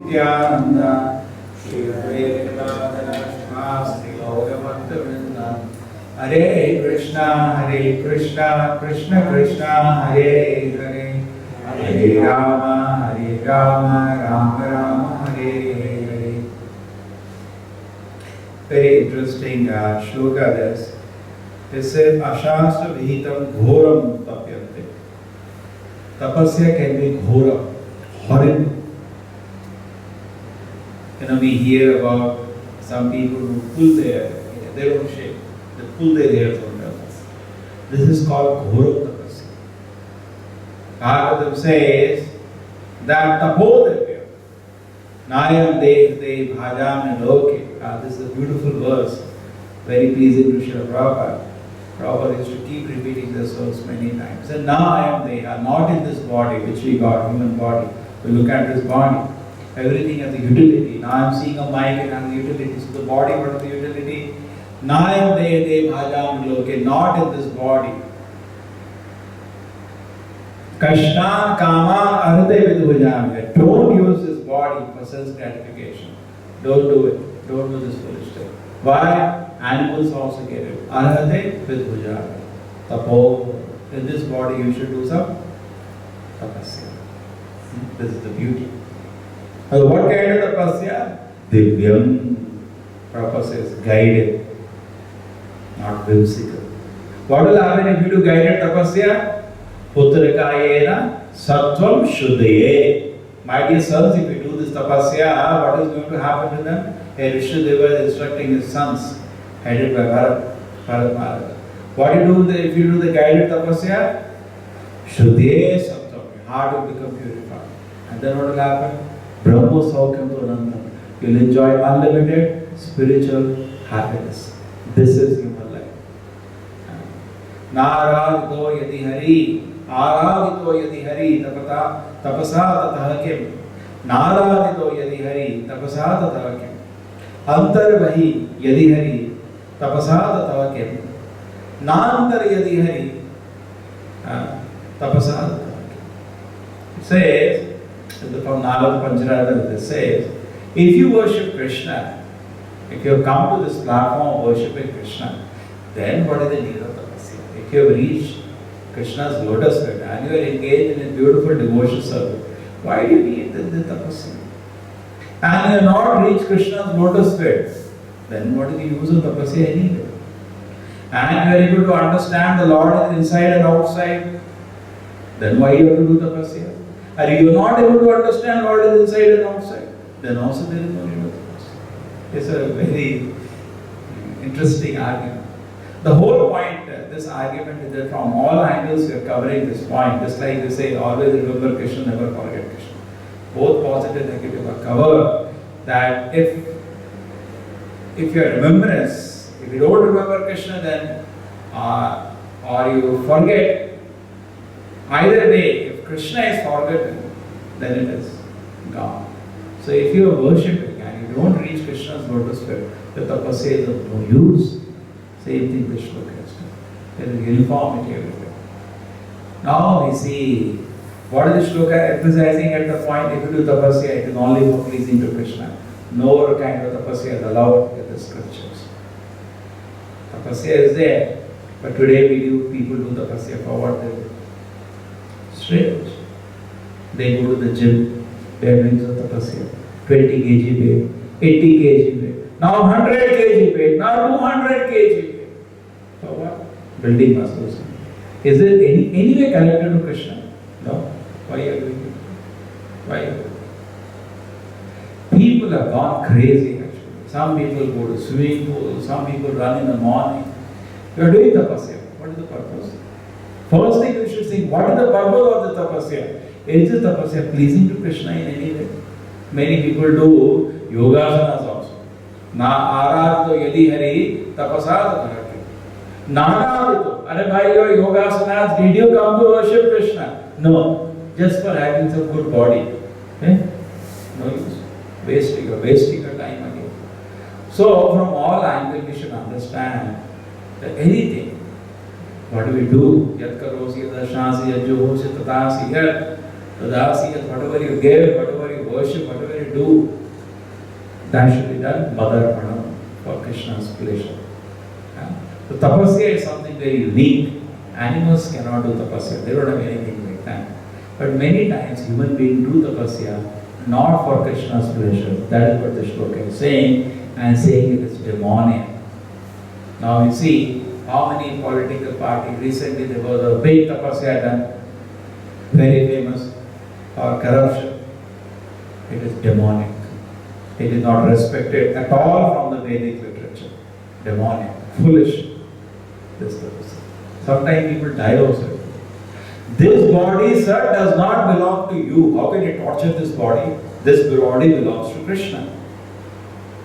Nityananda, Shri Advaita Shri Gaurabhakta Vrinda. Hare Krishna, Krishna Krishna, Hare Hare, Hare Rama, Rama Rama, Hare Hare. Very interesting shloka this. This is Ashastra Vihitam Ghoram Tapyante. Tapasya can be ghora, horrible. We hear about some people who pull their own shape. They pull their hairs on their face. This is called ghora tapasya. Bhagavatam says that tapodavya nayam devte bhajam loke. This is a beautiful verse, very pleasing to Srila Prabhupada. Prabhupada used to keep repeating this verse many times. And now I am there, not in this body which we got, human body. We look at this body. Everything has a utility. Now I am seeing a mic and has a utility. So the body, what is the utility? Nayam de bhajam loke, not in this body. Kashnan kama arhate vidbhujam. Don't use this body for sense gratification. Don't do it. Don't do this foolish thing. Why? Animals also get it. Arhate vidbhujam. Tapo. In this body you should do some tapasya. This is the beauty. What kind of tapasya? Divyam. Prabhupada says guided, not whimsical. What will happen if you do guided tapasya? Putrakayena sattvam shuddhaye. My dear sons, if you do this tapasya, what is going to happen to them? Rishnadeva is instructing his sons, headed by Bharat Maharaj. What do you do if you do the guided tapasya? Shuddhaye sattvam. Your heart will become purified. And then what will happen? Brahmo Saukhyam Anandam. You'll enjoy unlimited spiritual happiness. This is human life. Naradito yadi hari, aradito yadi hari, tapasa tatah kim. Naradito yadi hari, tapasa tatah kim. Antar vahi yadi hari, tapasa tatah kim. Nantar yadi hari, tapasa tatah kim. It says, from Nalad Pancharatha, it says, if you worship Krishna, if you have come to this platform of worshipping Krishna, then what is the need of tapasya? If you have reached Krishna's lotus feet and you are engaged in a beautiful devotion service, why do you need the tapasya? And you have not reached Krishna's lotus feet, then what is the use of tapasya anyway? And you are able to understand the Lord is inside and outside, then why you have to do tapasya? And you are not able to understand Lord is inside and outside, then also there is no need of tapasya. It's a very interesting argument. The whole point, this argument is that from all angles we are covering this point. Just like we say, always remember Krishna, never forget Krishna. Both positive and negative are covered. That if your remembrance, if you don't remember Krishna, then or you forget, either way, if Krishna is forgotten, then it is gone. So if you are worshipping and you don't reach Krishna's lotus feet, the tapasya is of no use. Same thing this shloka has done. There is uniformity everywhere. Now we see what is the shloka emphasizing at the point, if you do tapasya, it is only for pleasing to Krishna. No other kind of tapasya is allowed in the scriptures. Tapasya is there, but today people do tapasya for what they do. Strange. They go to the gym, they are doing some tapasya. 20 kg weight, 80 kg weight, now 100 kg weight, now 200 kg weight. For what? Building muscles. Is it any way connected to Krishna? No. Why are you doing it? Why? People have gone crazy actually. Some people go to swimming pool, some people run in the morning. You are doing tapasya. What is the purpose? First thing you should think, what is the purpose of the tapasya? Is this tapasya pleasing to Krishna in any way? Many people do yogasanas also. Na aradito yadi hari tapasa tatah kim. Naradito. Are bhai, your yogasanas, did you come to worship Krishna? No. Just for having some good body. No use. Wasting your time again. So from all angles we should understand that anything, what do we do? Yat karosi yadashasi yajjohosi tatasi yat tadasi yat, whatever you give, whatever you worship, whatever you do, that should be done Madarpanam for Krishna's pleasure. So tapasya is something very unique. Animals cannot do tapasya. They don't have anything like that. But many times human beings do tapasya not for Krishna's pleasure. That is what the shloka is saying, and saying it is demonic. Now you see how many political parties, recently there was a big tapasya done, very famous, for corruption. It is demonic. It is not respected at all from the Vedic literature. Demonic, foolish. This tapasya. Sometimes people die also. This body, sir, does not belong to you. How can you torture this body? This body belongs to Krishna.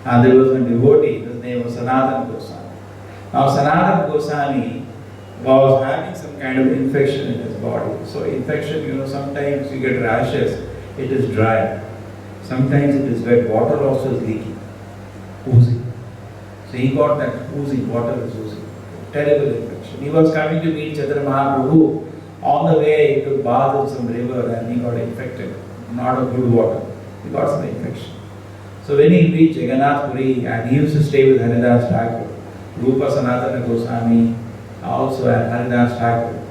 And there was a devotee, his name was Sanatana Goswami. Now Sanatana Goswami was having some kind of infection in his body. So infection, sometimes you get rashes, it is dry. Sometimes it is wet, water also is leaking, oozing. So he got that oozing, water is oozing. Terrible infection. He was coming to meet Chaitanya Mahaprabhu. On the way, he took bath in some river and he got infected. Not a good water. He got some infection. So when he reached Jagannath Puri, and he used to stay with Haridas Thakur, Rupa Sanatana Goswami, also and Haridas Thakur,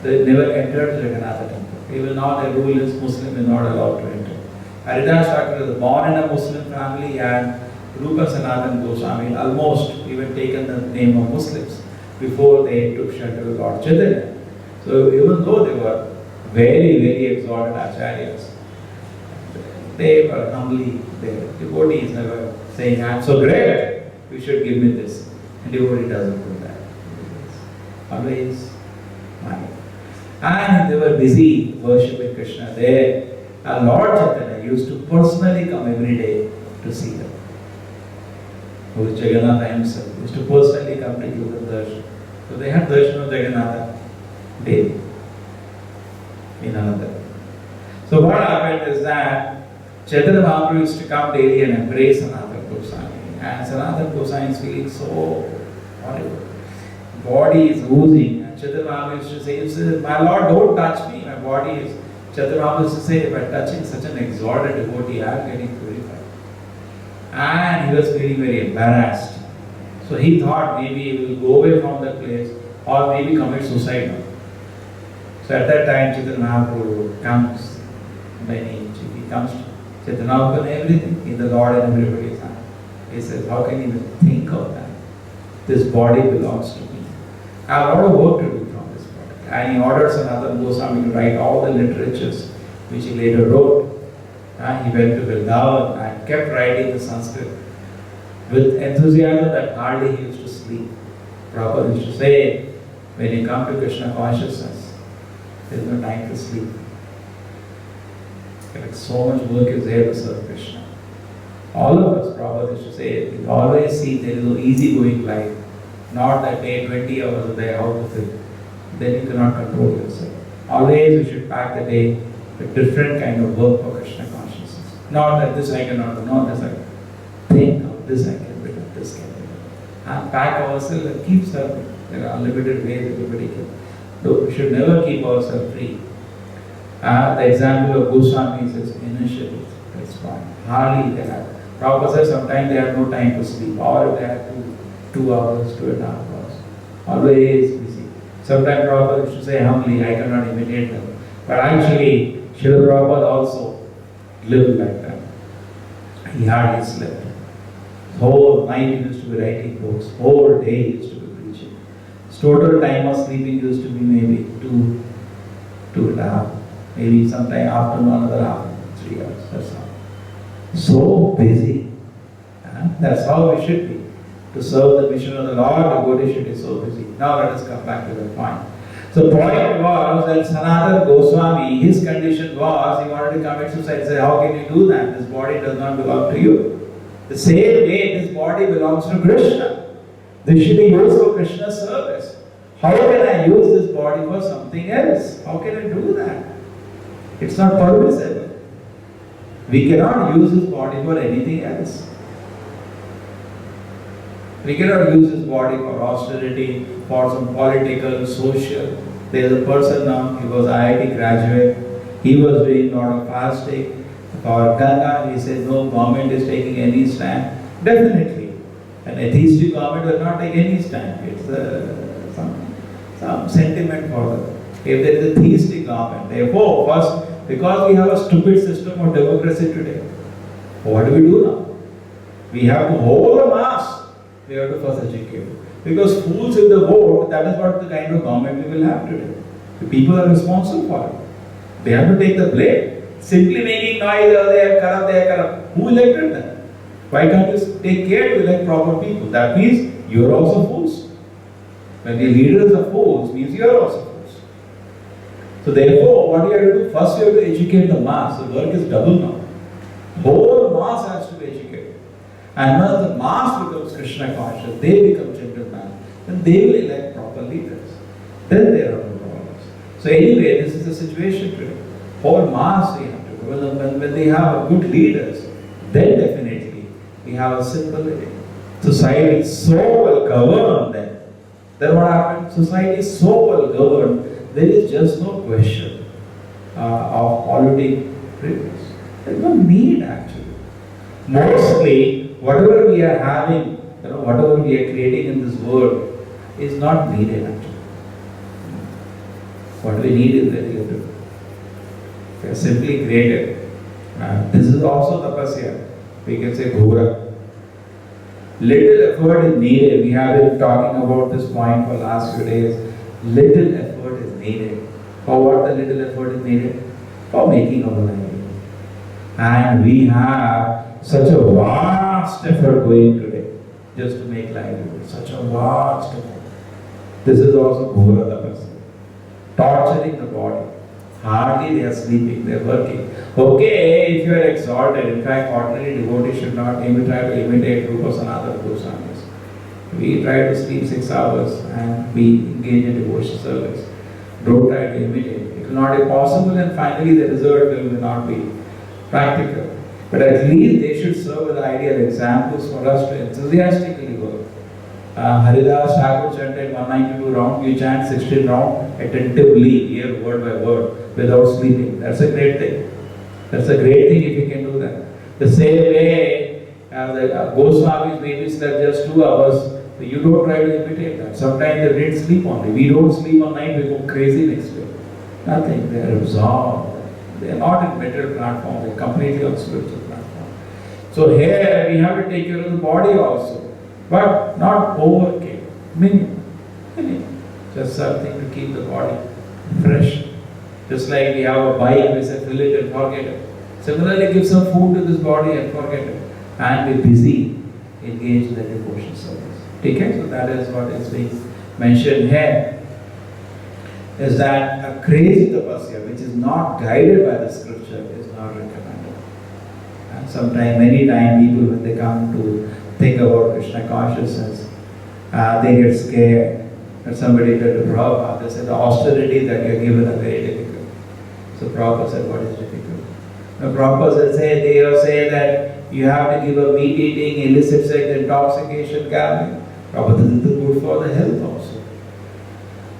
they never entered Jagannath temple. Even now the rule is Muslim is not allowed to enter. Haridas Thakur was born in a Muslim family, and Rupa Sanatana Goswami almost even taken the name of Muslims before they took shelter with Lord Chaitanya. So even though they were very, very exalted acharyas, they were humbly there. Devotees never saying, I am so great, you should give me this. And devotee doesn't do that. Always money. And they were busy worshipping Krishna there. And Lord Chaitanya used to personally come every day to see them. Who is Jagannatha himself, used to personally come to give them darshan. So they had darshan of Jagannatha daily in another. So what happened is that Chaitanya Mahaprabhu used to come daily and embrace Sanatana Goswami. And Sanatana Goswami is feeling so horrible. Body is oozing. And Chaitanya Mahaprabhu used to say, my Lord, don't touch me. My body is. Chaitanya Mahaprabhu used to say, by touching such an exalted devotee, I am getting purified. And he was feeling very embarrassed. So he thought maybe he will go away from that place or maybe commit suicide. So at that time, Chaitanya Mahaprabhu comes, he comes to Chaitanya Mahaprabhu, everything in the Lord and everybody's hand. He says, how can you even think of that? This body belongs to me. I have a lot of work to do from this body. And he orders Sanatana Goswami to write all the literatures which he later wrote. He went to Vrindavan and kept writing the Sanskrit with enthusiasm that hardly he used to sleep. Prabhupada used to say, when you come to Krishna consciousness, there is no time to sleep. Like so much work is there to serve Krishna. All of us, Prabhupada used to say, we always see there is no easy going life. Not that day, 20 hours a day out of it. Then you cannot control yourself. Always we should pack the day with different kind of work for Krishna consciousness. Not that this I cannot do, not this I can think of, this I can do, this can be done. And pack ourselves and keep serving. There are unlimited ways everybody can do. We should never keep ourselves free. The example of Goswami is initially, that's fine. Hardly they have. Prabhupada says sometimes they have no time to sleep, or they have 2 hours, 2.5 hours. Always busy. Sometimes Prabhupada used to say humbly, I cannot imitate them. But actually, Srila Prabhupada also lived like that. He hardly slept. Whole night he used to be writing books, whole day he used to be preaching. His total time of sleeping used to be maybe 2.5. Maybe sometime afternoon, another half, 3 hours, that's all. So busy. That's how we should be. To serve the mission of the Lord, the devotee should be so busy. Now let us come back to the point. So the point was that Sanatana Goswami, his condition was, he wanted to commit suicide. He said, how can you do that? This body does not belong to you. The same way this body belongs to Krishna. This should be used for Krishna's service. How can I use this body for something else? How can I do that? It's not permissible. We cannot use this body for anything else. We cannot use this body for austerity, for some political, social. There is a person now, he was IIT graduate. He was doing a lot of fasting. For Ganga, he said no government is taking any stand. Definitely. An atheistic government will not take any stand. It's some sentiment for them. If there is a theistic government, therefore, first, because we have a stupid system of democracy today, what do we do now? We have to hold a mass. We have to first educate. Because fools in the vote, that is what the kind of government we will have today. The people are responsible for it. They have to take the blame. Simply making noise, oh, they are corrupt, they are corrupt. Who elected them? Why can't you take care to elect proper people? That means you are also fools. When the leaders are fools, means you are also fools. So therefore, what you have to do? First you have to educate the mass. The work is double now. Whole mass has to be educated. And once the mass becomes Krishna conscious, they become gentlemen, then they will elect proper leaders. Then there are no problems. So anyway, this is the situation today. Whole mass we have to do. When they have good leaders, then definitely we have a simple living. Society is so well governed then what happens? Society is so well governed, there is just no question of polluting rivers. There is no need actually. Mostly, whatever we are having, whatever we are creating in this world is not needed actually. What we need is very little. We are simply created. This is also tapasya. We can say ghora. Little effort is needed. We have been talking about this point for last few days. Little effort is needed. For what the little effort is needed? For making our livelihood. And we have such a vast effort going today just to make livelihood. Such a vast effort. This is also ghora tapasya. Torturing the body. Hardly they are sleeping, they are working. Okay, if you are exalted, in fact, ordinary devotee should not even try to imitate Rupa Sanatana Goswamis. We try to sleep 6 hours and we engage in devotional service. Don't try to imitate. It will not be possible and finally the result will not be practical. But at least they should serve as ideal examples for us to enthusiastically work. Haridas Thakur chanted 192 rounds, you chant 16 rounds attentively, hear word by word, without sleeping. That's a great thing. That's a great thing if you can do that. The same way, the Goswamis maybe slept just 2 hours, you don't try to imitate that. Sometimes they didn't sleep only. We don't sleep on night, we go crazy next day. Nothing, they are absorbed. They are not in material platform, they are completely on spiritual platform. So here we have to take care of the body also. But not overkill. Minimum. Just something to keep the body fresh. Just like we have a bike, we say fill it and forget it. Similarly, give some food to this body and forget it. And be busy, engage in the devotion service. Okay? So that is what is being mentioned here. Is that a crazy tapasya which is not guided by the scripture is not recommended. And sometimes, many times people when they come to think about Krishna consciousness, they get scared. And somebody told to Prabhupada, they said the austerity that you are given are very difficult. So Prabhupada said, what is difficult? Now Prabhupada said, they say that you have to give a meat eating, illicit sex, intoxication, gambling. Prabhupada, this is good for the health also.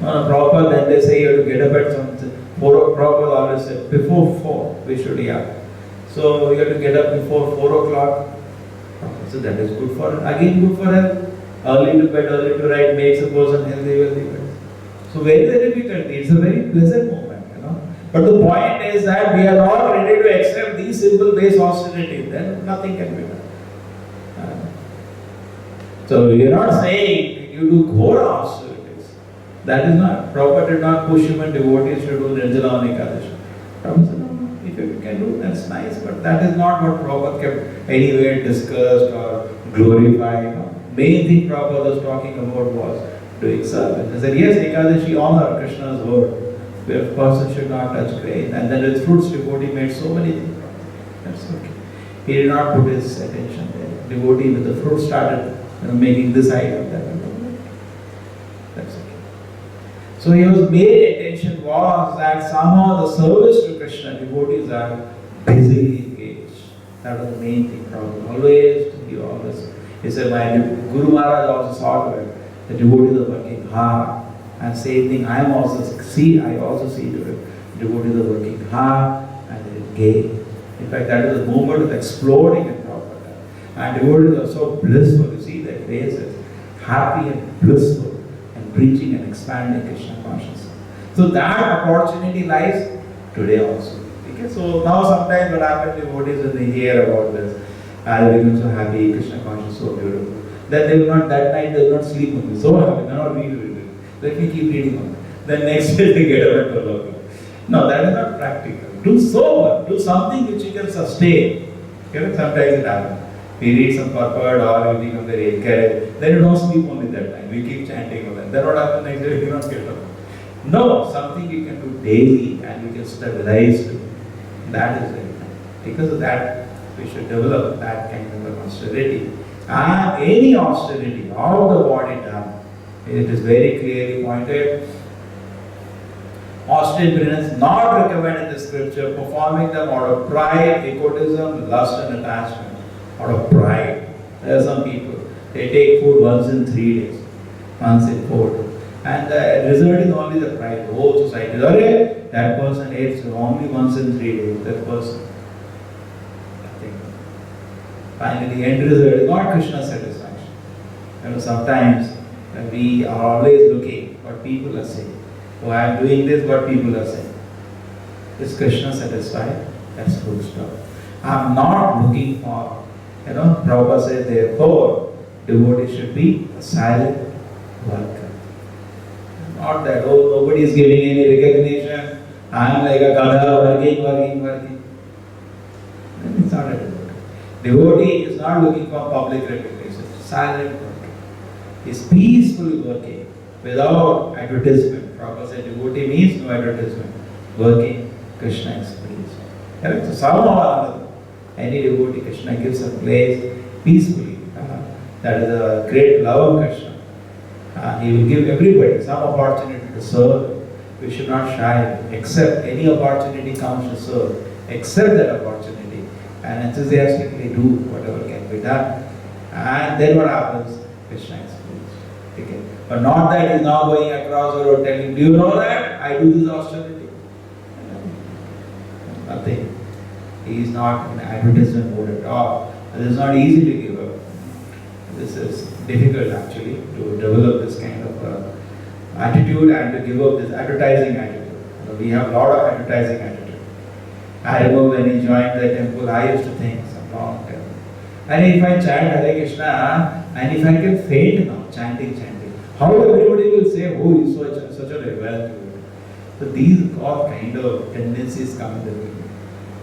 Prabhupada, then they say you have to get up at some 4 o'clock. Prabhupada always said, before 4, we should have. So you have to get up before 4 o'clock. So that is good for, again good for health. Early to bed, early to rise makes a person healthy, wealthy. So very, very difficult. It's a very pleasant moment, But the point is that we are not ready to accept these simple base austerity. Then nothing can be done. So we are not saying you do ghora austerities. That is not, Prabhupada did not push human devotees to do Nirjala Ekadashi. Prabhupada said, no, if you can do, that's nice, but that is not what Prabhupada kept anywhere discussed or glorified. Main thing Prabhupada was talking about was doing service. He said, yes, Ekadashi honor Krishna's word, where a person should not touch grain. And then with fruits, devotee made so many things. That's okay. He did not put his attention there. Devotee with the fruit started making this item, that item. That's okay. So his main attention was that somehow the service to Krishna, devotees are busily engaged. That was the main thing Prabhupada. He said, my Guru Maharaj also saw to it. The devotees are working hard. And same thing, I also see to it. Devotees are working hard and they engage. In fact, that is the moment of exploding in Prabhupada. And devotees are so blissful. You see their faces, happy and blissful, and preaching and expanding Krishna consciousness. So that opportunity lies today also. Okay, so now sometimes what happens, devotees when they hear about this, I become so happy, Krishna consciousness so beautiful. Then they will not, that night they will not sleep on me. So happy, they will not read it. Let me keep reading on it. Then next day they get up and go. No, that is not practical. Do so, do something which you can sustain. Okay? Sometimes it happens. We read some purport or we become very encouraged. Then you don't sleep only that time. We keep chanting on that. Then what happens next day? You cannot get up. No, something you can do daily and you can stabilize to. That is very nice. Because of that, we should develop that kind of austerity. And any austerity, all the body done, it is very clearly pointed. Austere penance not recommended in the scripture, performing them out of pride, egotism, lust and attachment. Out of pride. There are some people, they take food once in 3 days, once in 4 days. And the result is only the pride. The whole society is, that person ate only once in 3 days. That person. Finally, end result is not Krishna satisfaction. Sometimes we are always looking what people are saying. Oh, I am doing this, what people are saying. Is Krishna satisfied? That's full stop. I am not looking for, Prabhupada says, therefore, devotee should be a silent worker. Not that, nobody is giving any recognition. I am like a gada, working. It's not a devotee. Devotee is not looking for public recognition. Silent worker. He is peacefully working without advertisement. Prabhupada said devotee means no advertisement. Working, Krishna is pleased. Correct? So somehow or another, any devotee, Krishna gives a place peacefully. That is a great love of Krishna. He will give everybody some opportunity to serve. We should not shy, accept any opportunity comes to serve. Accept that opportunity and enthusiastically do whatever can be done. And then what happens? Krishna is pleased. Okay? But not that he is now going across the road telling, do you know that I do this austerity? Nothing. He is not in advertisement mode at all. It is not easy to give up. This is difficult actually to develop this kind of attitude and to give up this advertising attitude. We have a lot of advertising attitude. I remember when he joined the temple, I used to think some long time. And if I chant Hare Krishna, and if I can faint now, chanting, how everybody will say, oh, he is such a rebel. So these all kind of tendencies come in the way.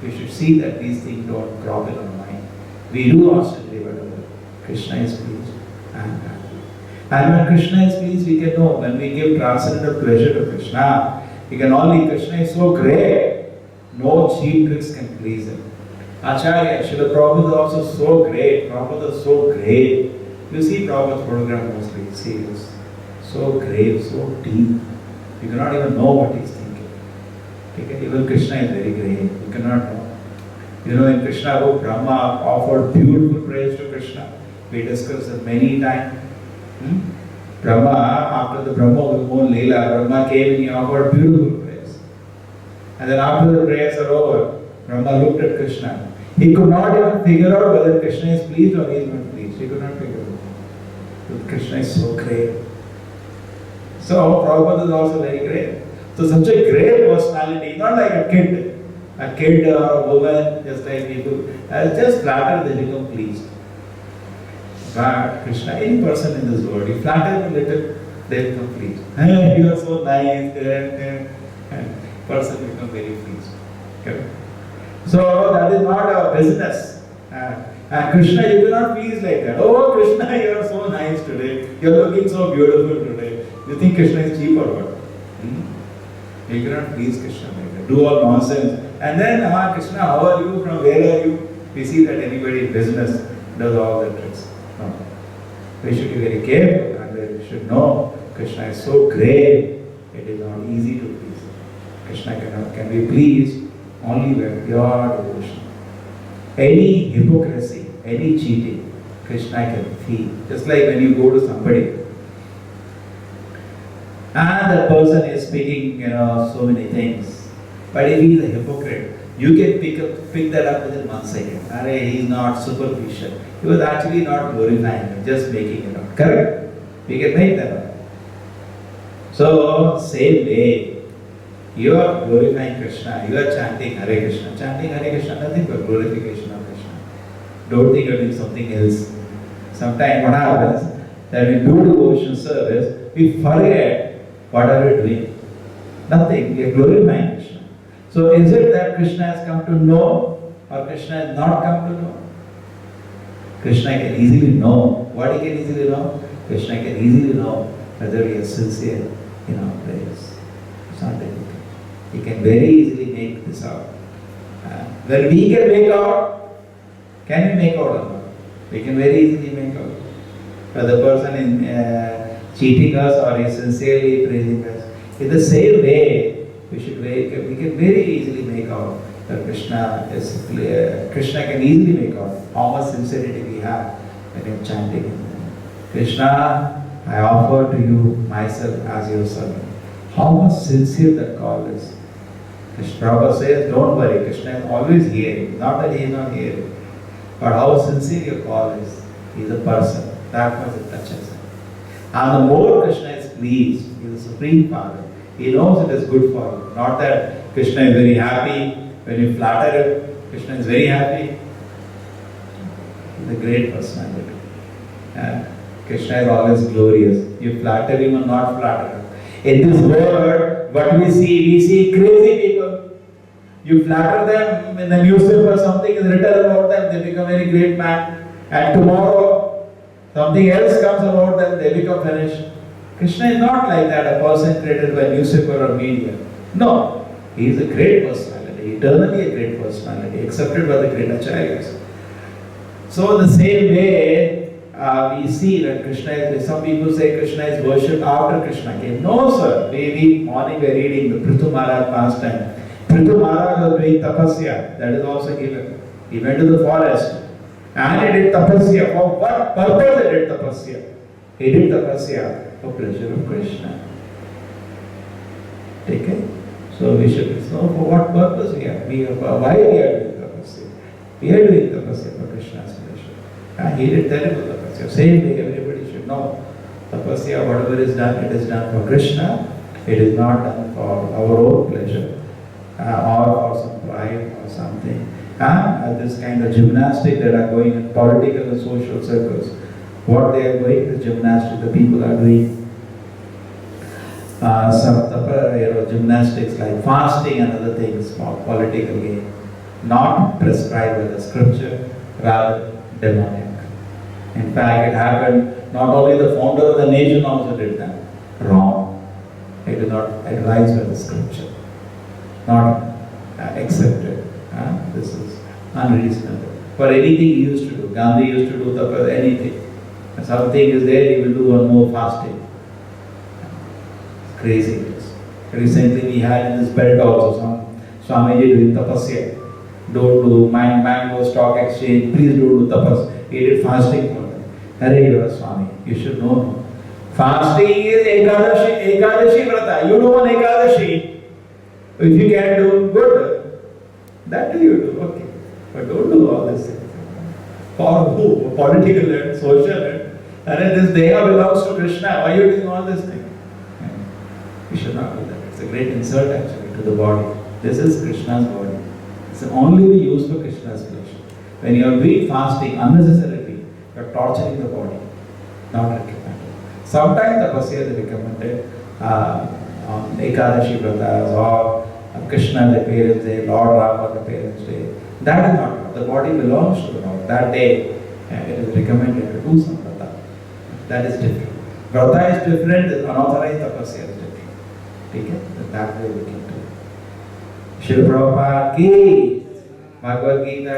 We should see that these things don't crop in our mind. We do austerity, whatever. Krishna is pleased and happy. And when Krishna is pleased, we can know. When we give transcendental pleasure to Krishna, we can only, Krishna is so great, no cheap tricks can please him. Acharya, Srila Prabhupada is also so great. Prabhupada is so great. You see Prabhupada's program mostly, serious. So grave, so deep. You cannot even know what he's thinking. Okay? Even Krishna is very great. You cannot know. In Krishna book, Brahma offered beautiful praise to Krishna. We discussed it many times. Brahma, after the Brahma Vilmon Leela, Brahma came and he offered beautiful praise. And then after the prayers are over, Brahma looked at Krishna. He could not even figure out whether Krishna is pleased or he is not pleased. He could not figure it out. But Krishna is so great. So Prabhupada is also very great. So such a great personality, not like a kid or a woman, just like people, just flatter, they become pleased. But Krishna, any person in this world, you flatter a little, they become pleased. Hey, you are so nice, and person become very pleased. Okay? So that is not a business. And Krishna, you cannot please like that. Oh Krishna, you are so nice today. You are looking so beautiful today. You think Krishna is cheap or what? You cannot please Krishna like that. Do all nonsense. And then, Krishna, how are you? From where are you? We see that anybody in business does all the tricks. No. We should be very careful and we should know Krishna is so great, it is not easy to please. Krishna can be pleased only with pure devotion. Any hypocrisy, any cheating, Krishna can feel. Just like when you go to somebody and that person is speaking, so many things. But if he is a hypocrite, You can pick that up within 1 second. He is not superficial. He was actually not glorifying it, just making it up. Correct? We can make that up. So, same way, you are glorifying Krishna, you are chanting Hare Krishna. Chanting Hare Krishna, nothing but glorification of Krishna. Don't think you're doing something else. Sometimes what happens, that we do devotion service, we forget what are we doing. Nothing, we are glorifying Krishna. So is it that Krishna has come to know or Krishna has not come to know? Krishna can easily know. What he can easily know? Krishna can easily know whether we are sincere in our prayers. It's not difficult. He can very easily make this out. When we can make out, can we make out or not? We can very easily make out. Whether the person is cheating us or is sincerely praising us. In the same way, we can very easily make out that Krishna can easily make out how much sincerity we have when we are chanting. Krishna, I offer to you myself as your servant. How much sincere that call is. Krishna Prabhupada says, don't worry, Krishna is always hearing. Not that he is not hearing. But how sincere your call is. He is a person. That much it touches him. And the more Krishna is pleased, he is the Supreme Father. He knows it is good for you. Not that Krishna is very happy when you flatter him. Krishna is very happy. He is a great personality. Krishna is always glorious. You flatter him or not flatter him. In this world, what we see crazy people. You flatter them in the newspaper, something is written about them, they become a very great man. And tomorrow, something else comes about them, they become finished. Krishna is not like that, a person created by newspaper or media. No, he is a great personality, eternally a great personality, accepted by the great acharyas. So in the same way, we see that Krishna is, some people say Krishna is worshipped after Krishna came. No sir, morning we are reading the Prithu Maharaj pastime. Prithu Maharaj was doing tapasya, that is also given. He went to the forest and he did tapasya. For what purpose he did tapasya? He did tapasya for pleasure of Krishna. Take it? So we should know for what purpose we are. Why we are doing tapasya? We are doing tapasya for Krishna's pleasure. And he did terrible tapasya. Same way everybody should know. Tapasya, whatever is done, it is done for Krishna. It is not done for our own pleasure. Or for some pride or something. And this kind of gymnastic that are going in political and social circles, what they are going, the gymnastic, the people are doing some gymnastics like fasting and other things for political gain, not prescribed by the scripture, rather demonic. In fact, it happened, not only the founder of the nation also did that. Wrong. It is not advised by the scripture. Not accepted. This is unreasonable. For anything he used to do, Gandhi used to do anything. Something is there, he will do one more fasting. Crazy it is. Recently we had in this belt also some Swamiji doing tapasya. Don't do mango stock exchange, please don't do tapas. He did fasting for them. Hare you are Swami, you should know. Fasting is Ekadashi Vrata. You do one Ekadashi. If you can do good, that do you do, okay. But don't do all this thing. For who? Political and social and this Deha belongs to Krishna. Why are you doing all this thing? We should not do that. It's a great insult actually to the body. This is Krishna's body. It's only be used for Krishna's pleasure. When you are doing fasting unnecessarily, you are torturing the body. Not recommended. Sometimes tapasya is recommended on Ekadashi Vratas or Krishna the parents' day, Lord Rama the parents' day. That is not. The body belongs to the Lord. That day it is recommended to do some vrata. That is different. Vrata is different, unauthorized tapasya is different. Okay? That way we can do. Srila Prabhupada ki Bhagavad Gita